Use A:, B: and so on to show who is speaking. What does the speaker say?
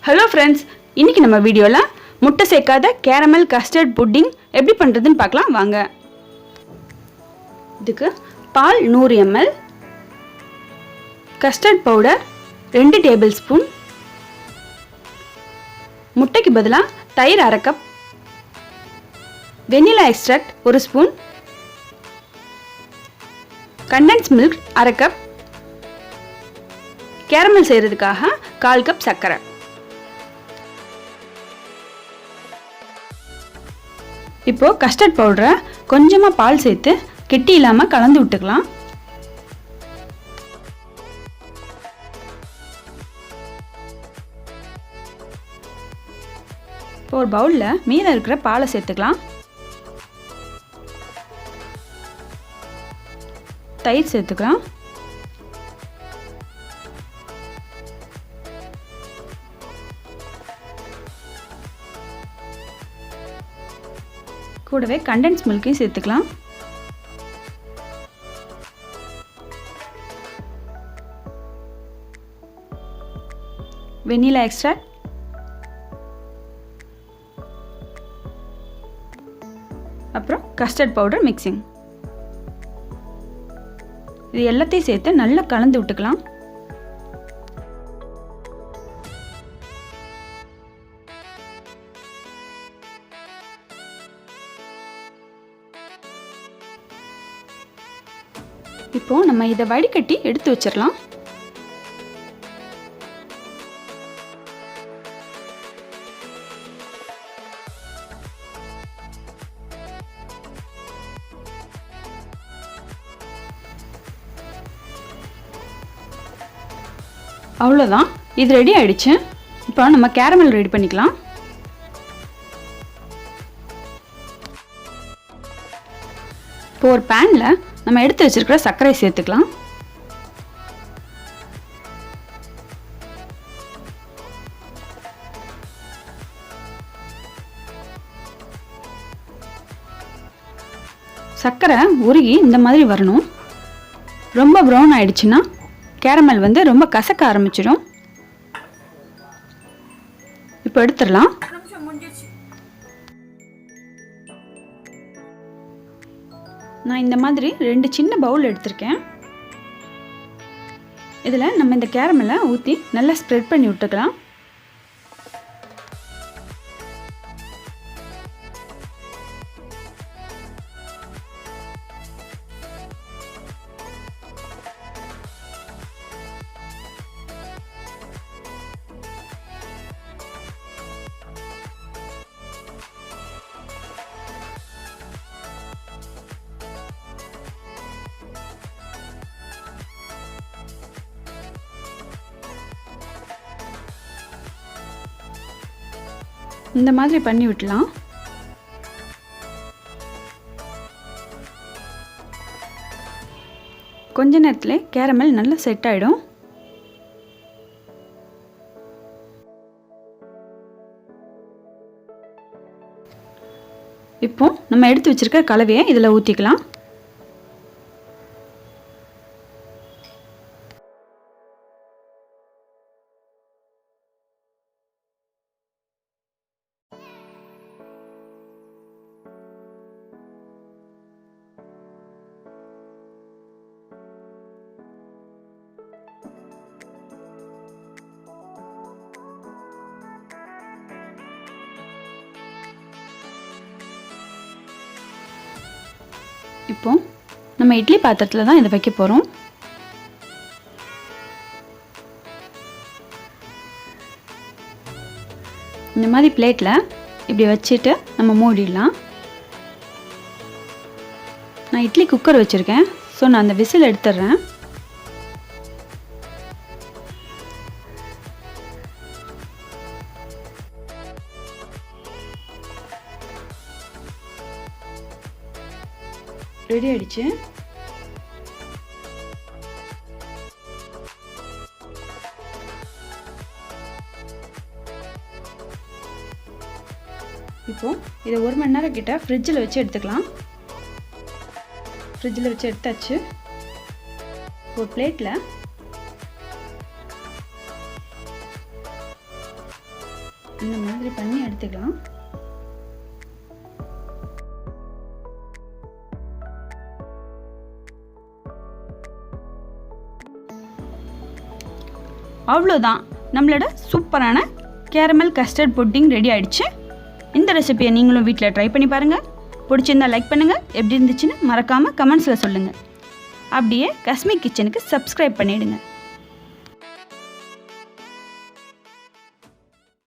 A: Hello friends, இன்றைக்கி நம்ம வீடியோவில் முட்டை சேர்க்காத கேரமல் கஸ்டர்ட் புட்டிங் எப்படி பண்ணுறதுன்னு பார்க்கலாம் வாங்க. இதுக்கு பால் 100 ml, custard powder 2 tablespoon, முட்டைக்கு பதிலாக தயிர் 1/2 cup, vanilla extract 1 spoon, condense milk 1/2 cup, caramel செய்கிறதுக்காக 1/4 கப் சர்க்கரை. இப்போ கஸ்டர்ட் பவுடரை கொஞ்சமாக பால் சேர்த்து கெட்டி இல்லாமல் கலந்து விட்டுக்கலாம். இப்போ ஒரு பவுலில் மீதம் இருக்கிற பாலை சேர்த்துக்கலாம். தயிர் சேர்த்துக்கலாம். கூடவே கண்டென்ஸ் மில்க்கையும் சேர்த்துக்கலாம். வெனிலா எக்ஸ்ட்ராக்ட், அப்புறம் கஸ்டர்ட் பவுடர் மிக்சிங், இது எல்லாத்தையும் சேர்த்து நல்லா கலந்து விட்டுக்கலாம். இப்போ நம்ம இதை வடிகட்டி எடுத்து வச்சிடலாம். அவ்வளோதான், இது ரெடி ஆயிடுச்சு. இப்போ நம்ம கேரமல் ரெடி பண்ணிக்கலாம். இப்போ ஒரு பேனில் நம்ம எடுத்து வச்சிருக்கிற சர்க்கரை சேர்த்துக்கலாம். சர்க்கரை உருகி இந்த மாதிரி வரணும். ரொம்ப ப்ரௌன் ஆயிடுச்சுன்னா கேரமல் ரொம்ப கசக்க ஆரம்பிச்சிடும். இப்போ எடுத்துடலாம். நான் இந்த மாதிரி 2 சின்ன பவுல் எடுத்திருக்கேன். இதில் நம்ம இந்த கேரமலை ஊற்றி நல்லா ஸ்ப்ரெட் பண்ணி விட்டுக்கலாம். இந்த மாதிரி பண்ணி விடலாம். கொஞ்ச நேரத்தில் கேரமல் நல்லா செட் ஆகிடும். இப்போ நம்ம எடுத்து வச்சிருக்க கலவையை இதில் ஊற்றிக்கலாம். இப்போ நம்ம இட்லி பாத்திரத்தில் தான் இதை வைக்க போகிறோம். இந்த மாதிரி பிளேட்டில் இப்படி வச்சுட்டு நம்ம மூடிடலாம். நான் இட்லி குக்கர் வச்சுருக்கேன், ஸோ நான் அந்த விசில் எடுத்துடுறேன். ரெடி ஆயிடுச்சு. இப்போ இதை 1 மணி நேரம் கிட்ட ஃப்ரிட்ஜில் வச்சு எடுத்துக்கலாம். ஃப்ரிட்ஜில் வச்சு எடுத்தாச்சு. ஒரு பிளேட்டில் இந்த மாதிரி பண்ணி எடுத்துக்கலாம். அவ்வளோதான், நம்மளோட சூப்பரான கேரமல் கஸ்டர்ட் புட்டிங் ரெடி ஆயிடுச்சு. இந்த ரெசிபியை நீங்களும் வீட்டில் ட்ரை பண்ணி பாருங்கள். பிடிச்சிருந்தா லைக் பண்ணுங்கள். எப்படி இருந்துச்சுன்னு மறக்காமல் கமெண்ட்ஸில் சொல்லுங்கள். அப்படியே கஸ்மி கிச்சனுக்கு சப்ஸ்கிரைப் பண்ணிவிடுங்க.